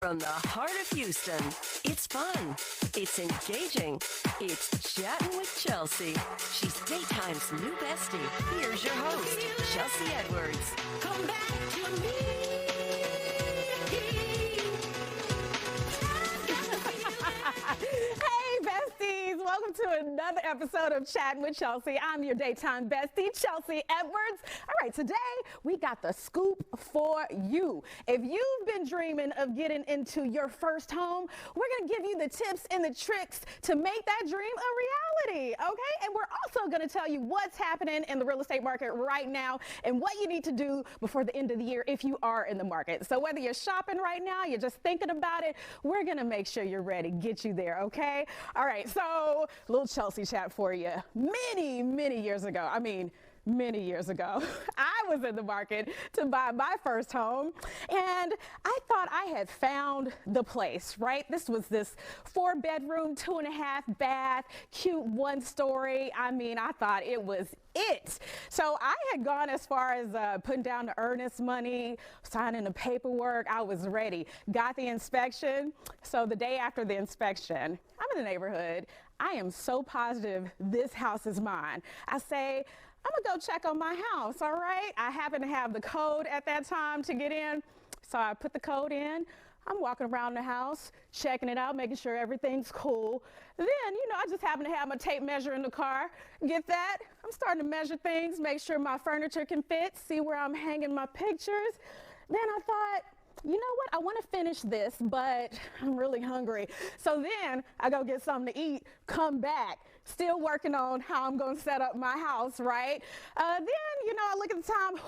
From the heart of Houston, it's fun, it's engaging, it's Chattin' with Chelsea. She's daytime's new bestie. Here's your host, Chelsea Edwards. Come back to me. Hey, besties. Welcome to another episode of Chattin' with Chelsea. I'm your daytime bestie, Chelsea Edwards. All right, today we got the scoop for you. If you've been dreaming of getting into your first home, we're going to give you the tips and the tricks to make that dream a reality, okay? And we're also going to tell you what's happening in the real estate market right now and what you need to do before the end of the year if you are in the market. So whether you're shopping right now, you're just thinking about it, we're going to make sure you're ready, get you there, okay? All right, so a little Chelsea chat for you. Many years ago, many years ago, I was in the market to buy my first home, and I thought I had found the place, right? This was this 4-bedroom, 2.5 bath, cute 1-story. I thought it was it. So I had gone as far as putting down the earnest money, signing the paperwork. I was ready. Got the inspection. So the day after the inspection, I'm in the neighborhood. I am so positive this house is mine. I say, I'm gonna go check on my house, all right? I happen to have the code at that time to get in, so I put the code in. I'm walking around the house, checking it out, making sure everything's cool. Then, I just happen to have my tape measure in the car. Get that? I'm starting to measure things, make sure my furniture can fit, see where I'm hanging my pictures. Then I thought, you know what? I want to finish this, but I'm really hungry. So then I go get something to eat, come back, still working on how I'm going to set up my house, right? Then, I look at the time,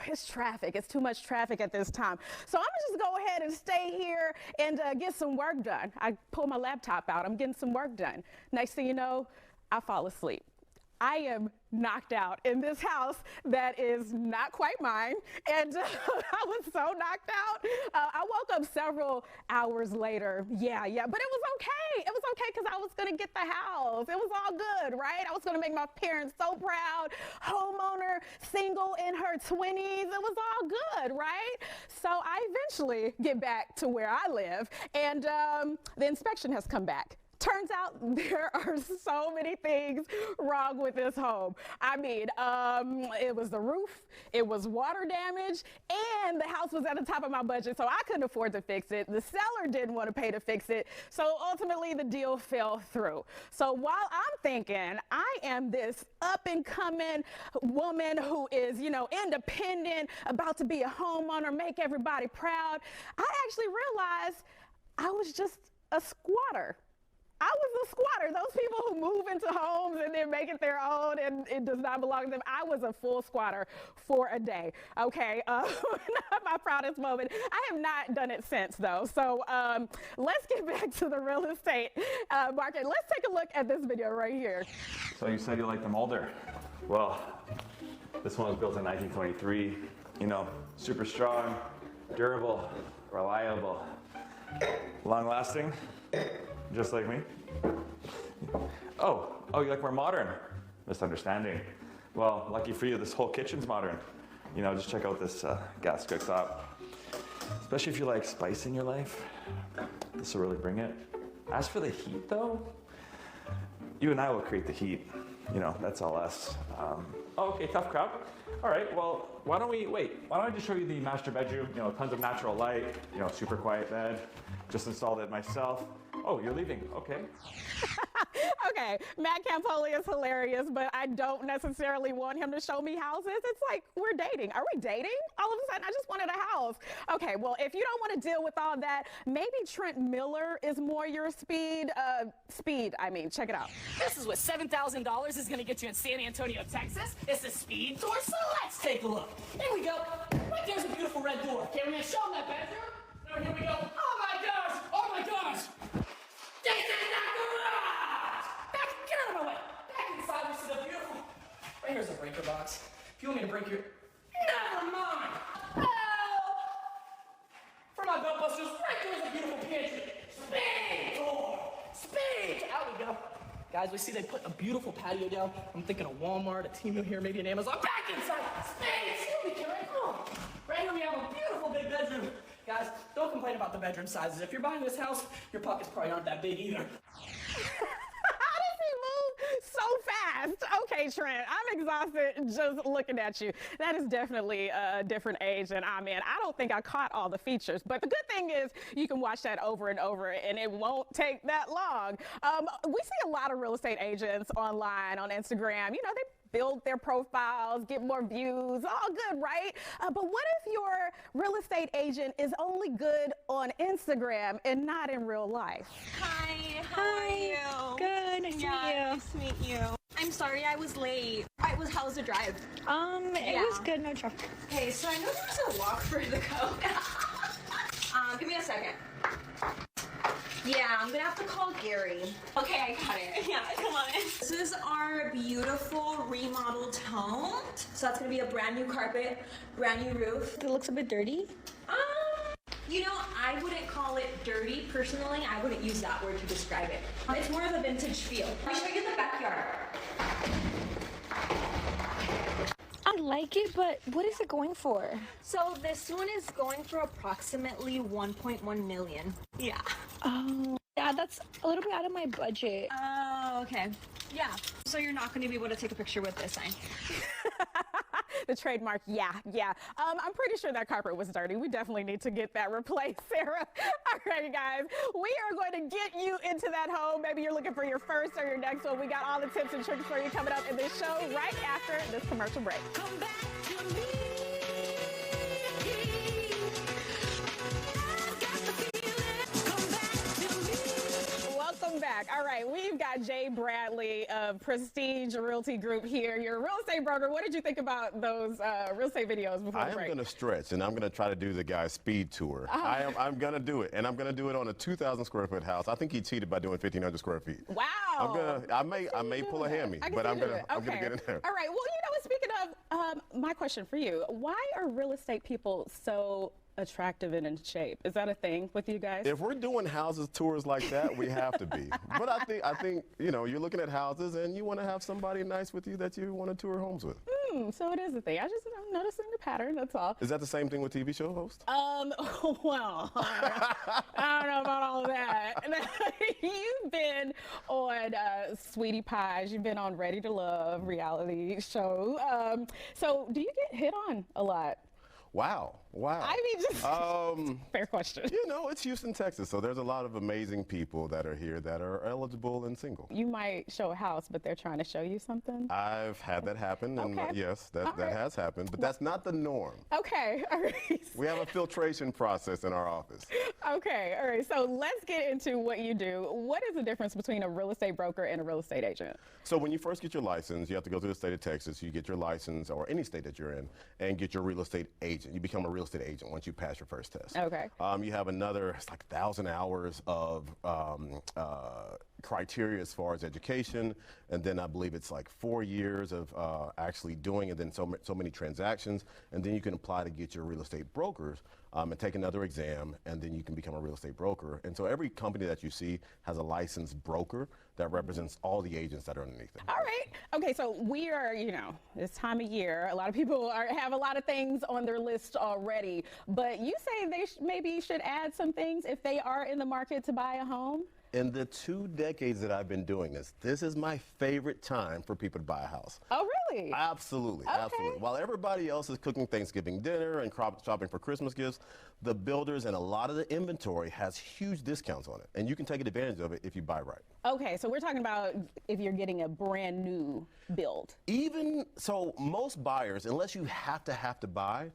it's traffic. It's too much traffic at this time. So I'm going to just go ahead and stay here and get some work done. I pull my laptop out. I'm getting some work done. Next thing you know, I fall asleep. I am knocked out in this house that is not quite mine, and I was so knocked out. I woke up several hours later. Yeah, but it was okay. It was okay because I was going to get the house. It was all good, right? I was going to make my parents so proud. Homeowner, single in her 20s. It was all good, right? So I eventually get back to where I live, and the inspection has come back. Turns out there are so many things wrong with this home. It was the roof, it was water damage, and the house was at the top of my budget, so I couldn't afford to fix it. The seller didn't want to pay to fix it, so ultimately the deal fell through. So while I'm thinking I am this up-and-coming woman who is, independent, about to be a homeowner, make everybody proud, I actually realized I was just a squatter. I was a squatter. Those people who move into homes and then make it their own and it does not belong to them. I was a full squatter for a day. Okay, not my proudest moment. I have not done it since though. So let's get back to the real estate market. Let's take a look at this video right here. So you said you like them older. Well, this one was built in 1923. Super strong, durable, reliable, long lasting. Just like me? Oh, you like more modern? Misunderstanding. Well, lucky for you, this whole kitchen's modern. Just check out this gas cooktop. Especially if you like spice in your life, this will really bring it. As for the heat though, you and I will create the heat. That's all us. Okay, tough crowd. All right, well, why don't I just show you the master bedroom, tons of natural light, super quiet bed. Just installed it myself. Oh, you're leaving, okay. Okay, Matt Campoli is hilarious, but I don't necessarily want him to show me houses. It's like, we're dating. Are we dating? All of a sudden, I just wanted a house. Okay, well, if you don't want to deal with all that, maybe Trent Miller is more your speed. Check it out. This is what $7,000 is going to get you in San Antonio, Texas. It's a speed tour, so let's take a look. Here we go. Right there's a beautiful red door. Okay, we're going to show them that bedroom. Now here we go. Oh my gosh! Oh my gosh! This is not garage! Get out of my way! Back inside, we see the beautiful. Right here's a breaker box. If you want me to break your. Never mind! Help! For my belt busters, right there's a beautiful pantry. Speed door! Speed! Out we go. Guys, we see they put a beautiful patio down. I'm thinking a Walmart, a Temu here, maybe an Amazon. Back inside! Speed! See what we can right? Right here we have a beautiful big bedroom. Guys, don't complain. complain about the bedroom sizes. If you're buying this house, your pockets probably aren't that big either. How does he move so fast? Okay, Trent, I'm exhausted just looking at you. That is definitely a different age than I'm in. I don't think I caught all the features, but the good thing is you can watch that over and over and it won't take that long. We see a lot of real estate agents online on Instagram. You know, they build their profiles, get more views, all good, right? But what if your real estate agent is only good on Instagram and not in real life? Hi, how are you? Good, nice to meet you. Nice to meet you. I'm sorry I was late. How was the drive? It was good, no traffic. Okay, so I know there's a walk for the go. Give me a second. Yeah, I'm gonna have to call Gary. Okay, I got it. Yeah, come on in. This is our beautiful remodeled home. So that's gonna be a brand new carpet, brand new roof. It looks a bit dirty. You know, I wouldn't call it dirty personally. I wouldn't use that word to describe it. It's more of a vintage feel. Let me show you the backyard. I like it, but what is it going for? So this one is going for approximately 1.1 million. Yeah. Oh, yeah, that's a little bit out of my budget. Oh, okay. Yeah. So you're not going to be able to take a picture with this sign. The trademark, yeah. I'm pretty sure that carpet was dirty. We definitely need to get that replaced, Sarah. All right, guys, we are going to get you into that home. Maybe you're looking for your first or your next one. We got all the tips and tricks for you coming up in this show right after this commercial break. Come back to me. I've got the feeling. Come back to me. Welcome back. All right, we've got Jay Bradley of Prestige Realty Group here. You're a real estate broker. What did you think about those real estate videos before I the break? am going to stretch, and I'm going to try to do the guy's speed tour. I'm going to do it, and I'm going to do it on a 2,000 square foot house. I think he cheated by doing 1,500 square feet. Wow. I may pull a hammy, but I'm going to get in there. All right. Well, you know, speaking of, my question for you: why are real estate people so attractive and in shape? Is that a thing with you guys? If we're doing houses tours like that, we have to be. But I think you know, you're looking at houses, and you want to have somebody nice with you that you want to tour homes with. So it is a thing. I'm noticing the pattern. That's all. Is that the same thing with TV show hosts? Well, I don't know about all of that. You've been on Sweetie Pies. You've been on Ready to Love reality show. So do you get hit on a lot? Wow. I mean, just fair question. You know, it's Houston, Texas, so there's a lot of amazing people that are here that are eligible and single. You might show a house, but they're trying to show you something? I've had that happen, and Okay. yes, that right. has happened, but that's not the norm. Okay, all right. We have a filtration process in our office. Okay, all right. So let's get into what you do. What is the difference between a real estate broker and a real estate agent? So when you first get your license, you have to go to the state of Texas, you get your license, or any state that you're in, and get your real estate agent. You become a real estate agent once you pass your first test. Okay. You have another, it's like 1,000 hours of criteria as far as education, and then I believe it's like 4 years of actually doing, and then so many transactions, and then you can apply to get your real estate brokers and take another exam, and then you can become a real estate broker. And so every company that you see has a licensed broker that represents all the agents that are underneath them. All right. Okay, so we are, you know, this time of year, a lot of people have a lot of things on their list already, but you say they maybe should add some things if they are in the market to buy a home? In the 2 decades that I've been doing this is my favorite time for people to buy a house. Oh, really? Absolutely, Okay. absolutely. While everybody else is cooking Thanksgiving dinner and shopping for Christmas gifts, the builders and a lot of the inventory has huge discounts on it, and you can take advantage of it if you buy right. Okay, so we're talking about if you're getting a brand new build. Even so, most buyers, unless you have to buy,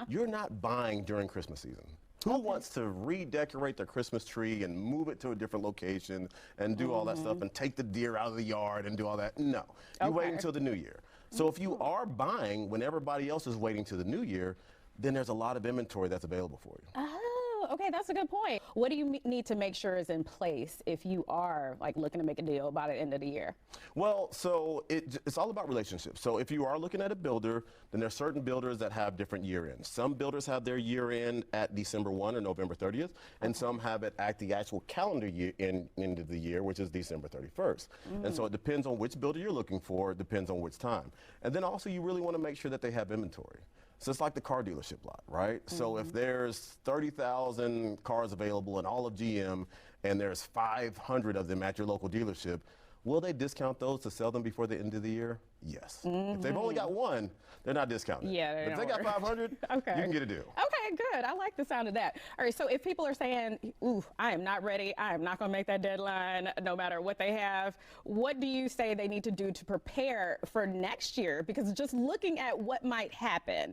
you're not buying during Christmas season. Who wants to redecorate their Christmas tree and move it to a different location and do all that stuff and take the deer out of the yard and do all that? No, you wait until the new year. So if you are buying when everybody else is waiting to the new year, then there's a lot of inventory that's available for you. Oh, okay, that's a good point. What do you need to make sure is in place if you are like looking to make a deal by the end of the year? Well, so it's all about relationships. So if you are looking at a builder, then there's certain builders that have different year ends. Some builders have their year end at December 1 or November 30th, and some have it at the actual calendar year end of the year, which is December 31st. And so it depends on which builder you're looking for, it depends on which time. And then also you really want to make sure that they have inventory. So it's like the car dealership lot, right? So if there's 30,000 cars available in all of GM and there's 500 of them at your local dealership, will they discount those to sell them before the end of the year? Yes. If they've only got one, they're not discounting. Yeah, if they got 500, Okay. you can get a deal. Okay, good. I like the sound of that. All right, so if people are saying, ooh, I am not ready, I am not going to make that deadline no matter what they have, what do you say they need to do to prepare for next year? Because just looking at what might happen,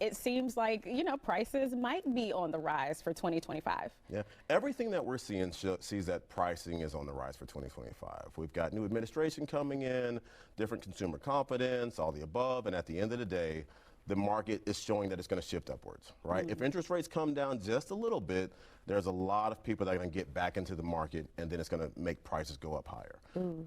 it seems like, you know, prices might be on the rise for 2025. Yeah, everything that we're seeing sees that pricing is on the rise for 2025. We've got new administration coming in, different consumer confidence, all the above, and at the end of the day, the market is showing that it's going to shift upwards, right? If interest rates come down just a little bit, there's a lot of people that are going to get back into the market, and then it's going to make prices go up higher.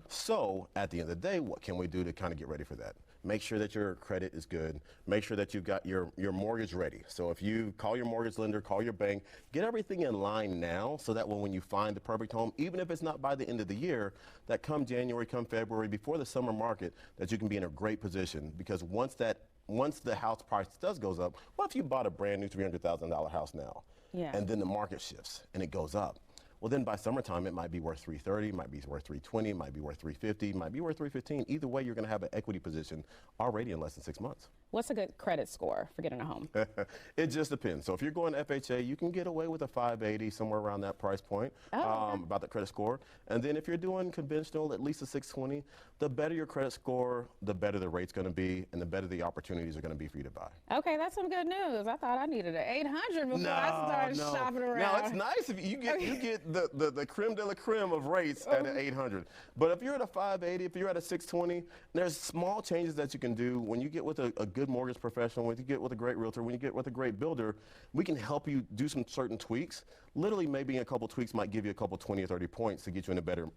So at the end of the day, what can we do to kind of get ready for that? Make sure that your credit is good. Make sure that you've got your mortgage ready. So if you call your mortgage lender, call your bank, get everything in line now so that when you find the perfect home, even if it's not by the end of the year, that come January, come February, before the summer market, that you can be in a great position. Because once the house price goes up, what if you bought a brand new $300,000 house now? Yeah. And then the market shifts and it goes up. Well, then by summertime, it might be worth $330, it might be worth $320, it might be worth $350, it might be worth $315. Either way, you're going to have an equity position already in less than 6 months. What's a good credit score for getting a home? It just depends. So if you're going FHA, you can get away with a 580, somewhere around that price point, about the credit score. And then if you're doing conventional, at least a 620, the better your credit score, the better the rate's going to be, and the better the opportunities are going to be for you to buy. Okay, that's some good news. I thought I needed an 800 before I started shopping around. No, it's nice if you get the creme de la creme of rates at an 800. But if you're at a 580, if you're at a 620, there's small changes that you can do when you get with a good mortgage professional, when you get with a great realtor, when you get with a great builder. We can help you do some certain tweaks. Literally, maybe a couple tweaks might give you a couple 20 or 30 points to get you in a better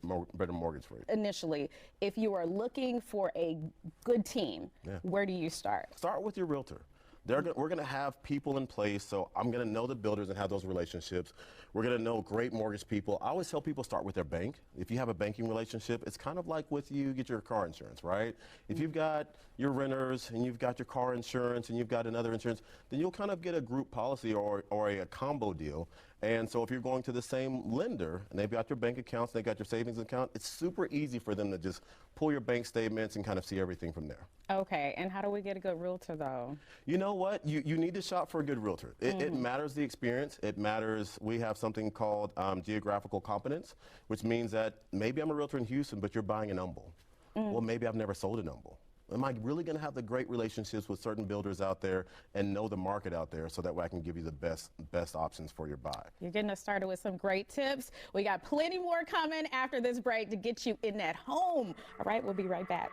mortgage rate. Initially, if you are looking for a good team, where do you start? Start with your realtor. We're going to have people in place, so I'm going to know the builders and have those relationships. We're going to know great mortgage people. I always tell people start with their bank. If you have a banking relationship, it's kind of like with you get your car insurance, right? If you've got your renters and you've got your car insurance and you've got another insurance, then you'll kind of get a group policy or a combo deal. And so if you're going to the same lender and they've got your bank accounts, they've got your savings account, it's super easy for them to just pull your bank statements and kind of see everything from there. Okay, and how do we get a good realtor though? You know what? You need to shop for a good realtor. It matters the experience. It matters. We have something called geographical competence, which means that maybe I'm a realtor in Houston, but you're buying an Humble. Well, maybe I've never sold an Humble. Am I really going to have the great relationships with certain builders out there and know the market out there so that way I can give you the best options for your buy? You're getting us started with some great tips. We got plenty more coming after this break to get you in that home. All right, we'll be right back.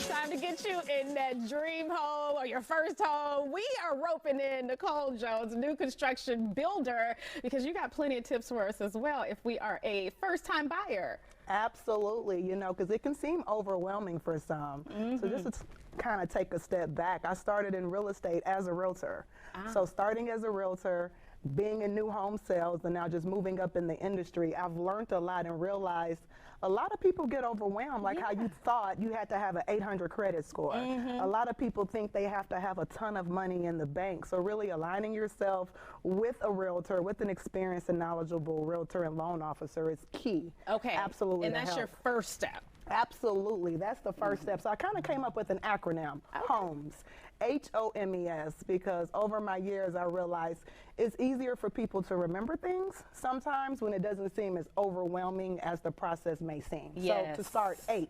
Time to get you in that dream home or your first home. We are roping in Nicole Jones, new construction builder, because you got plenty of tips for us as well if we are a first-time buyer. Absolutely, you know, because it can seem overwhelming for some. So just to kind of take a step back, I started in real estate as a realtor. So starting as a realtor, being in new home sales, and now just moving up in the industry, I've learned a lot and realized a lot of people get overwhelmed, like how you thought you had to have an 800 credit score. A lot of people think they have to have a ton of money in the bank. So really aligning yourself with a realtor, with an experienced and knowledgeable realtor and loan officer is key. Okay. Absolutely. And that's your first step. Absolutely. That's the first step. So I kind of came up with an acronym, HOMES, HOMES, because over my years I realized it's easier for people to remember things sometimes when it doesn't seem as overwhelming as the process may seem. Yes. So to start, H,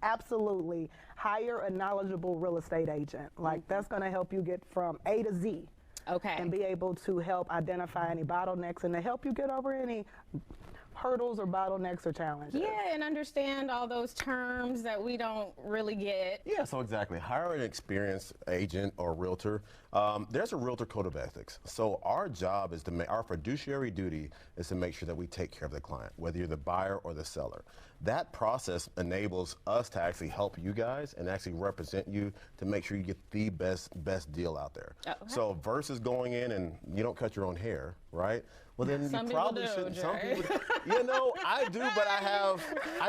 absolutely, hire a knowledgeable real estate agent. Like that's going to help you get from A to Z. Okay. And be able to help identify any bottlenecks and to help you get over any hurdles or bottlenecks or challenges. Yeah, and understand all those terms that we don't really get. Yeah, so exactly. Hire an experienced agent or realtor. There's a realtor code of ethics. So our job is to make, our fiduciary duty is to make sure that we take care of the client, whether you're the buyer or the seller. that process enables us to actually help you guys and actually represent you to make sure you get the best deal out there. Okay. So versus going in and you don't cut your own hair, right? Well, then Some you people probably do, shouldn't. Jay. Some people, you know, I do, but I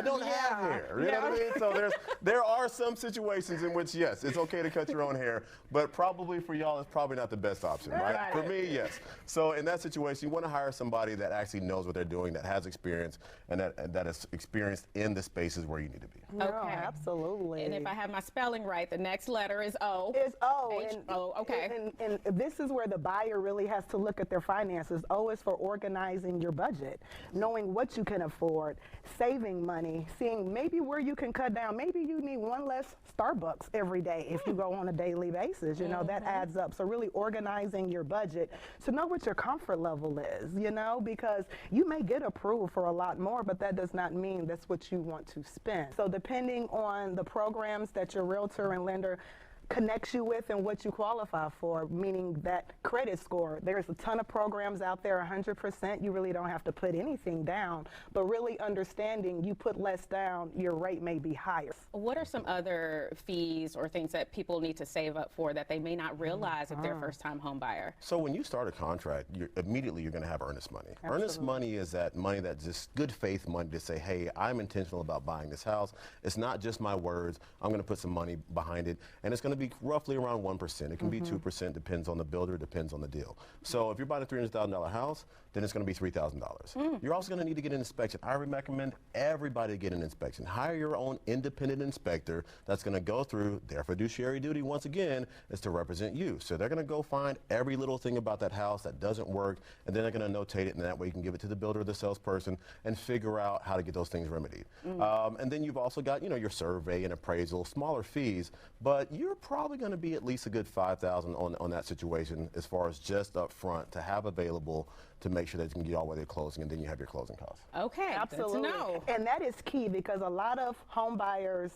don't have hair. You know what I mean? So there are some situations in which, yes, it's okay to cut your own hair, but probably for y'all, it's probably not the best option, right? For me, yes. So in that situation, you want to hire somebody that actually knows what they're doing, that has experience, and that is experienced in the spaces where you need to be. No, Okay. absolutely. And if I have my spelling right, the next letter is O. It's O. H-O, okay. And this is where the buyer really has to look at their finances. O is for organizing your budget, knowing what you can afford, saving money, seeing maybe where you can cut down. Maybe you need one less Starbucks every day if you go on a daily basis. You know, that adds up. So really organizing your budget to know what your comfort level is, you know, because you may get approved for a lot more, but that does not mean that's what you want to spend. So depending on the programs that your realtor and lender connects you with and what you qualify for, meaning that credit score. There's a ton of programs out there, 100%. You really don't have to put anything down, but really understanding you put less down, your rate may be higher. What are some other fees or things that people need to save up for that they may not realize if they're a first-time home buyer? So when you start a contract, immediately you're going to have earnest money. Earnest money is that money that's just good faith money to say, hey, I'm intentional about buying this house. It's not just my words. I'm going to put some money behind it, and it's going to be roughly around 1%. It can be 2%, depends on the builder, depends on the deal. So if you're buying a $300,000 house, then it's going to be $3,000. You're also going to need to get an inspection. I recommend everybody get an inspection. Hire your own independent inspector that's going to go through their fiduciary duty, once again, is to represent you. So they're going to go find every little thing about that house that doesn't work, and then they're going to notate it, and that way you can give it to the builder or the salesperson and figure out how to get those things remedied. And then you've also got, you know, your survey and appraisal, smaller fees, but you're probably going to be at least a good $5,000 on that situation as far as just up front to have available to make sure that you can get all the way to closing, and then you have your closing costs. Okay, Absolutely. good to know. And that is key because a lot of home buyers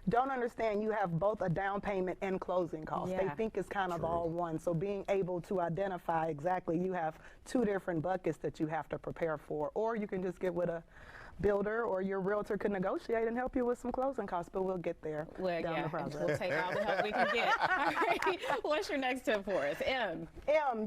don't understand you have both a down payment and closing costs. They think it's kind of all one. So being able to identify exactly, you have two different buckets that you have to prepare for, or you can just get with a builder or your realtor could negotiate and help you with some closing costs, but we'll get there down the process. We'll take all the help we can get. All right, what's your next tip for us? M,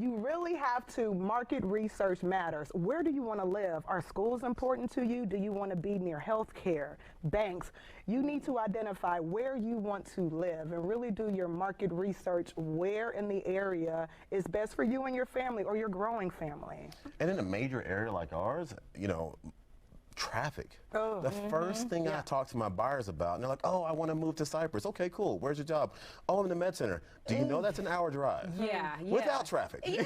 you really have to market research matters. Where do you want to live? Are schools important to you? Do you want to be near health care, banks? You need to identify where you want to live and really do your market research where in the area is best for you and your family or your growing family. And in a major area like ours, you know, traffic. The first thing I talk to my buyers about, and they're like, oh, I want to move to Cypress. Okay, cool. Where's your job? Oh, I'm in the med center. Do you know that's an hour drive? Without traffic. quality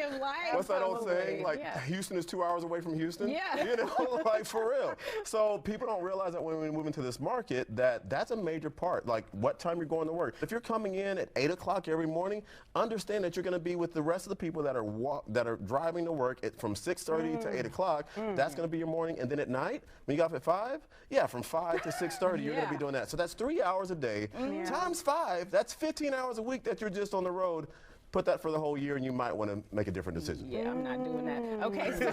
of life. What's that old saying? Like, Houston is 2 hours away from Houston? Yeah. You know, like for real. So people don't realize that when we move into this market, that's a major part. Like what time you're going to work. If you're coming in at 8 o'clock every morning, understand that you're going to be with the rest of the people that are driving to work from 6:30 to 8 o'clock. That's going to be your morning. And then at night, when you get off at 5, from 5 to 6:30, you're going to be doing that. So that's 3 hours a day times 5. That's 15 hours a week that you're just on the road. Put that for the whole year, and you might want to make a different decision. Yeah, I'm not doing that. Okay, so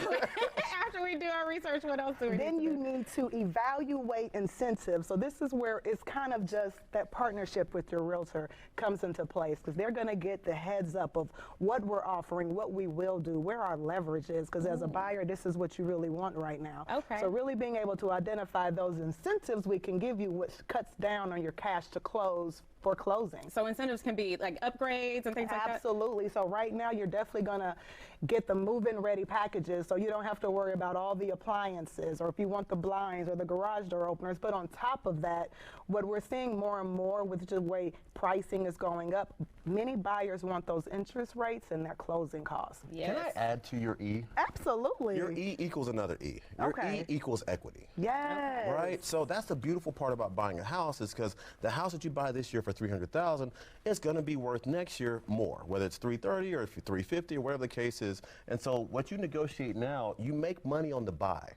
after we do our research, what else do we Then need you need to evaluate incentives. So this is where it's kind of just that partnership with your realtor comes into place because they're going to get the heads up of what we're offering, what we will do, where our leverage is, because as a buyer, this is what you really want right now. Okay. So really being able to identify those incentives we can give you, which cuts down on your cash to close for closing. So incentives can be like upgrades and things like that? Absolutely. So right now you're definitely going to get the move-in ready packages so you don't have to worry about all the appliances or if you want the blinds or the garage door openers. But on top of that, what we're seeing more and more with the way pricing is going up, many buyers want those interest rates and their closing costs. Can I add to your E? Absolutely. Your E equals another E. Your E equals equity. Yes. Right? So that's the beautiful part about buying a house is because the house that you buy this year for $300,000 is going to be worth next year more, whether it's $330 or $350 or whatever the case is. And so what you negotiate now, you make money on the buy.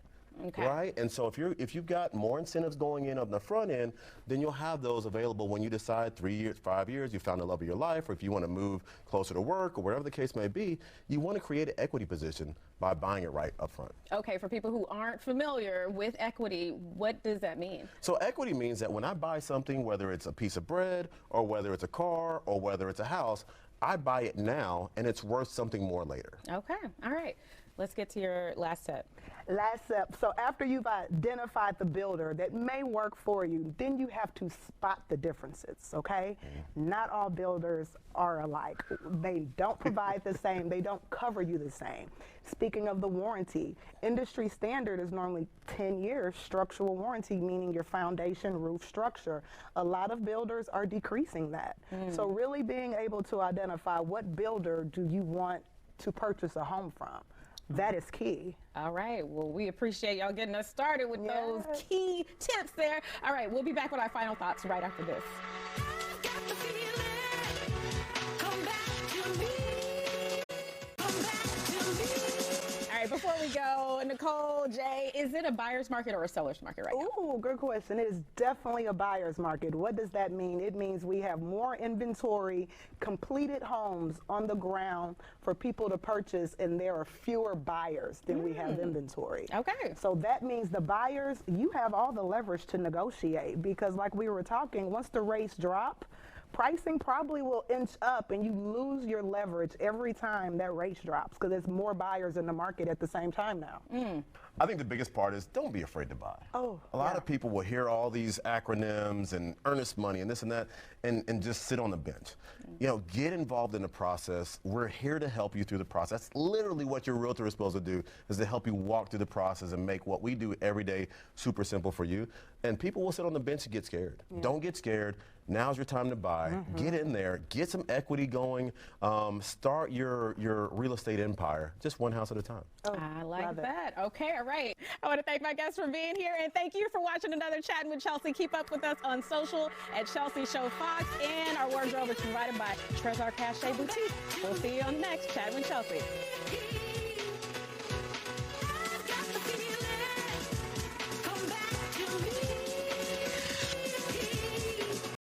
Okay. right? And so if you've got more incentives going in on the front end, then you'll have those available when you decide 3 years, 5 years, you found the love of your life, or if you want to move closer to work or whatever the case may be, you want to create an equity position by buying it right up front. Okay, for people who aren't familiar with equity, what does that mean? So equity means that when I buy something, whether it's a piece of bread or whether it's a car or whether it's a house, I buy it now and it's worth something more later. Okay, all right. Let's get to your last tip. Last step. So after you've identified the builder that may work for you, then you have to spot the differences, okay? Not all builders are alike. They don't provide the same. They don't cover you the same. Speaking of the warranty, industry standard is normally 10 years structural warranty, meaning your foundation, roof structure. A lot of builders are decreasing that. So really being able to identify what builder do you want to purchase a home from. That is key. All right. Well, we appreciate y'all getting us started with those key tips there. All right. We'll be back with our final thoughts right after this. All right. Before we go, Nicole, Jay, is it a buyer's market or a seller's market right now? Ooh, good question. It is definitely a buyer's market. What does that mean? It means we have more inventory, completed homes on the ground for people to purchase, and there are fewer buyers than we have inventory. Okay. So that means the buyers, you have all the leverage to negotiate, because like we were talking, once the rates drop, pricing probably will inch up and you lose your leverage every time that rate drops, because there's more buyers in the market at the same time now. I think the biggest part is don't be afraid to buy. Oh, a lot of people will hear all these acronyms and earnest money and this and that and just sit on the bench. You know, get involved in the process. We're here to help you through the process. That's literally what your realtor is supposed to do, is to help you walk through the process and make what we do every day super simple for you. And people will sit on the bench and get scared. Don't get scared. Now's your time to buy. Get in there, get some equity going, start your real estate empire, just one house at a time. I like that. Okay, all right. I want to thank my guests for being here, and thank you for watching another Chattin' with Chelsea. Keep up with us on social at Chelsea Show Fox, and our wardrobe is provided by Trezor Cache Boutique. We'll see you on the next Chattin' with Chelsea.